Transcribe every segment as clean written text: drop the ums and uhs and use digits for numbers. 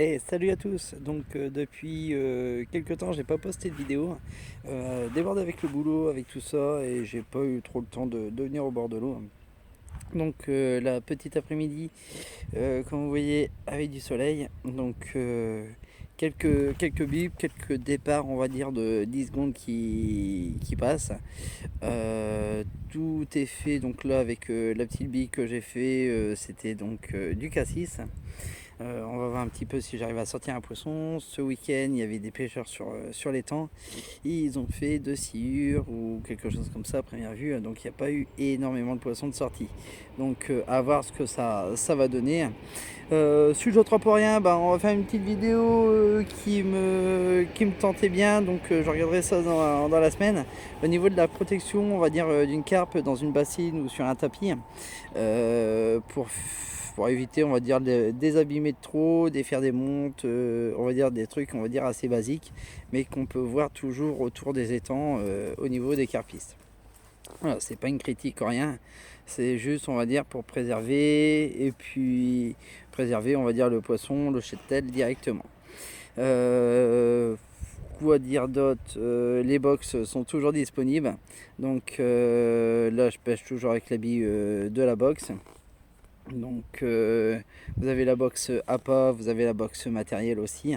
Hey, salut à tous. Donc depuis quelques temps, j'ai pas posté de vidéo. Débordé avec le boulot, avec tout ça, et j'ai pas eu trop le temps de venir au bord de l'eau. Donc la petite après-midi, comme vous voyez, avec du soleil. Donc quelques bips, quelques départs, on va dire de 10 secondes qui passent. Tout est fait donc là avec la petite bille que j'ai fait, c'était donc du cassis. On va voir un petit peu si j'arrive à sortir un poisson. Ce week-end, il y avait des pêcheurs sur l'étang. Ils ont fait 2 sciures ou quelque chose comme ça à première vue. Donc il n'y a pas eu énormément de poissons de sortie. Donc à voir ce que ça va donner. Si je n'attrape rien, on va faire une petite vidéo qui me tentait bien. Donc je regarderai ça dans la semaine. Au niveau de la protection, on va dire d'une carpe dans une bassine ou sur un tapis. Pour éviter, on va dire, de désabîmer de trop, de faire des montes, on va dire des trucs, on va dire, assez basiques, mais qu'on peut voir toujours autour des étangs au niveau des carpistes. Voilà, c'est pas une critique, rien, c'est juste, on va dire, pour préserver, et puis préserver, on va dire, le poisson, le cheptel directement. Quoi dire d'autre? Les box sont toujours disponibles, donc là je pêche toujours avec la bille de la box. Donc vous avez la box APA, vous avez la box matériel aussi.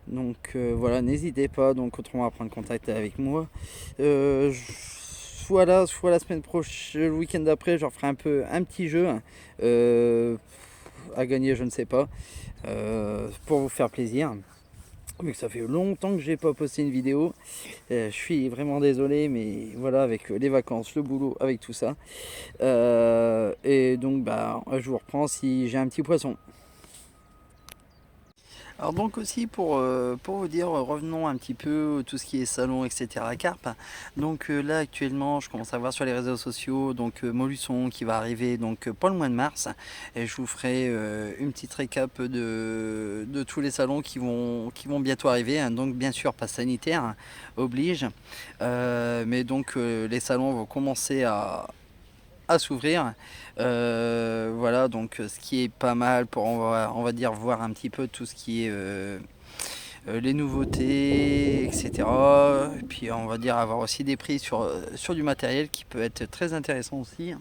Donc voilà, n'hésitez pas donc autrement à prendre contact avec moi. Soit là, soit la semaine prochaine, le week-end d'après, je referai un petit jeu à gagner, je ne sais pas, pour vous faire plaisir. Vu que ça fait longtemps que j'ai pas posté une vidéo, je suis vraiment désolé, mais voilà, avec les vacances, le boulot, avec tout ça. Et donc je vous reprends si j'ai un petit poisson. Alors donc aussi pour vous dire, revenons un petit peu tout ce qui est salon, etc. à carpe. Donc là actuellement je commence à voir sur les réseaux sociaux donc Molusson qui va arriver donc pas le mois de mars, et je vous ferai une petite récap de tous les salons qui vont bientôt arriver, hein. Donc bien sûr pas sanitaire, hein, oblige. Mais donc les salons vont commencer à s'ouvrir. Voilà, donc ce qui est pas mal pour, on va dire, voir un petit peu tout ce qui est les nouveautés, etc. Et puis on va dire avoir aussi des prix sur du matériel qui peut être très intéressant aussi.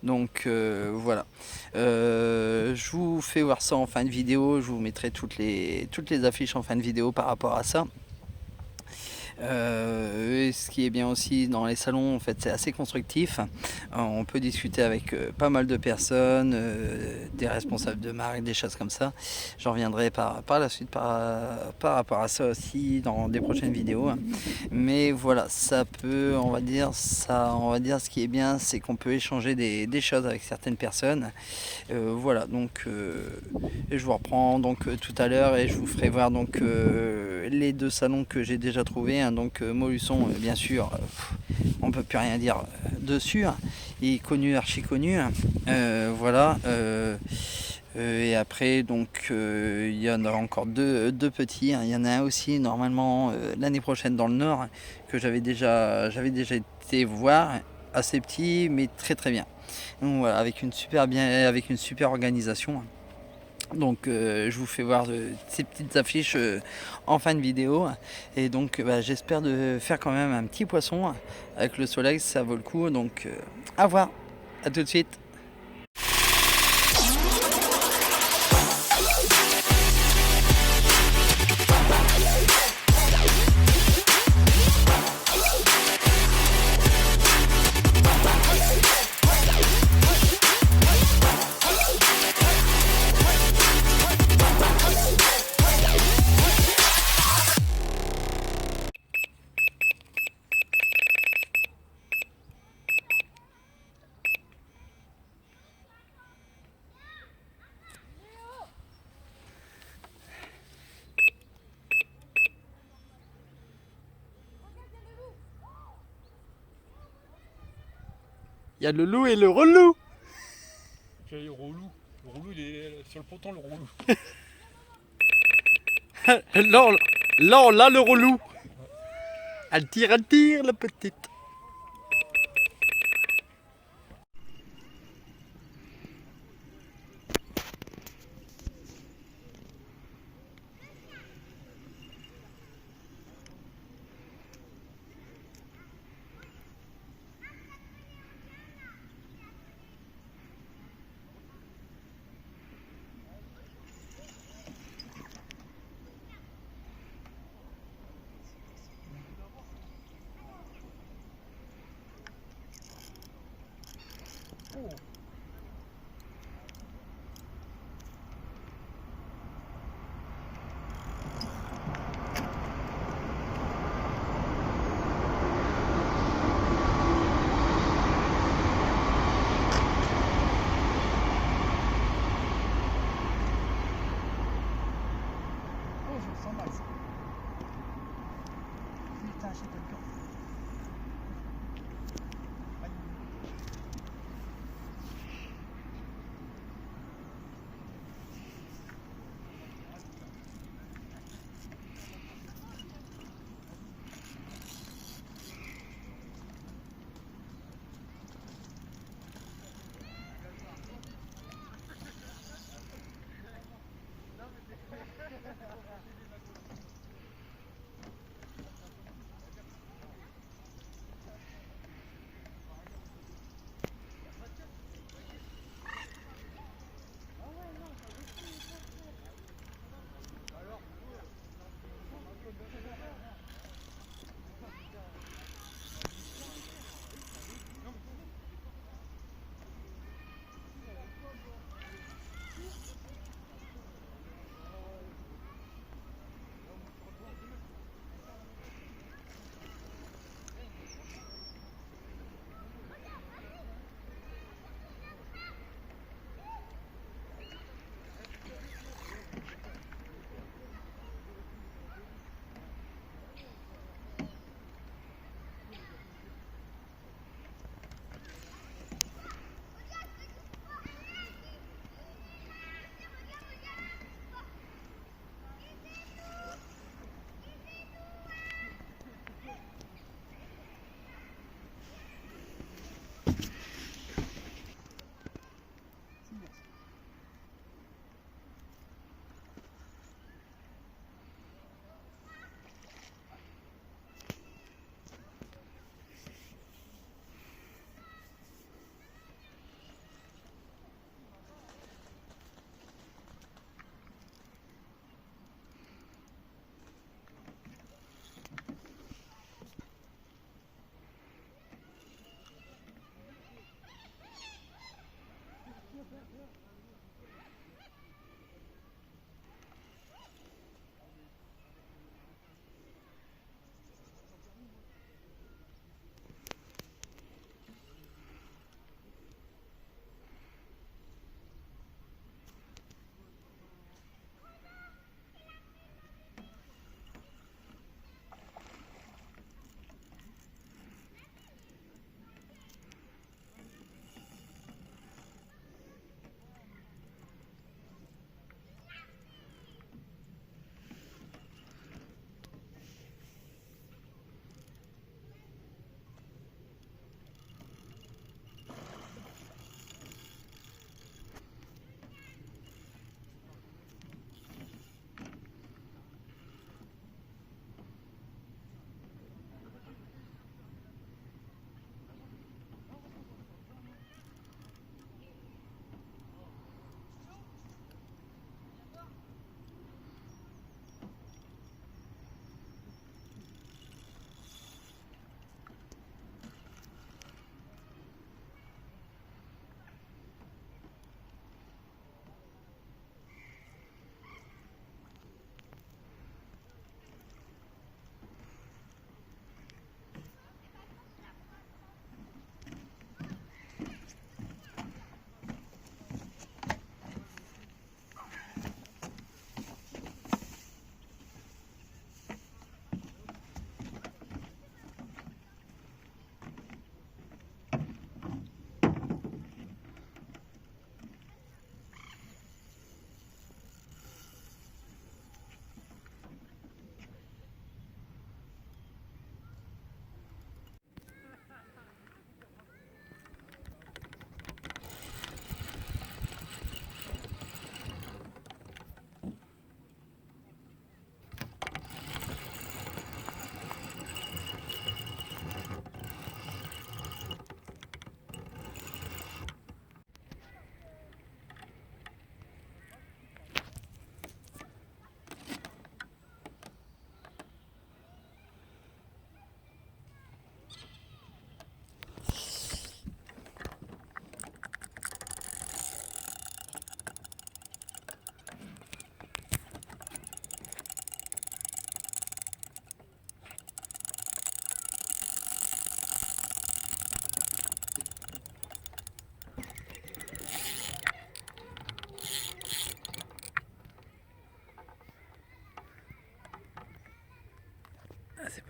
Donc voilà. Je vous fais voir ça en fin de vidéo. Je vous mettrai toutes les affiches en fin de vidéo par rapport à ça. Et ce qui est bien aussi dans les salons, en fait, c'est assez constructif. On peut discuter avec pas mal de personnes, des responsables de marque, des choses comme ça. J'en reviendrai par la suite par rapport à ça aussi dans des prochaines vidéos. Mais voilà, ça peut, on va dire, ce qui est bien, c'est qu'on peut échanger des choses avec certaines personnes. Voilà, donc je vous reprends donc tout à l'heure et je vous ferai voir donc les 2 salons que j'ai déjà trouvés, hein. Donc Molusson, bien sûr, on peut plus rien dire dessus, hein. Il est connu, archi connu, hein. Voilà. Et après donc il y en a encore deux petits, hein. Il y en a un aussi normalement l'année prochaine dans le nord, hein, que j'avais déjà été voir, assez petit mais très très bien. Donc, voilà, avec une super organisation. Donc je vous fais voir ces petites affiches en fin de vidéo. Et donc j'espère de faire quand même un petit poisson. Avec le soleil, ça vaut le coup. Donc à voir. À tout de suite. Il y a le loup et le relou. J'ai le relou. Le relou, il est sur le ponton, le relou. Là, on a le relou. Elle tire, la petite. Oh. Oh, je le sens mal ça. Putain, j'ai pas le temps.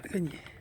gagné.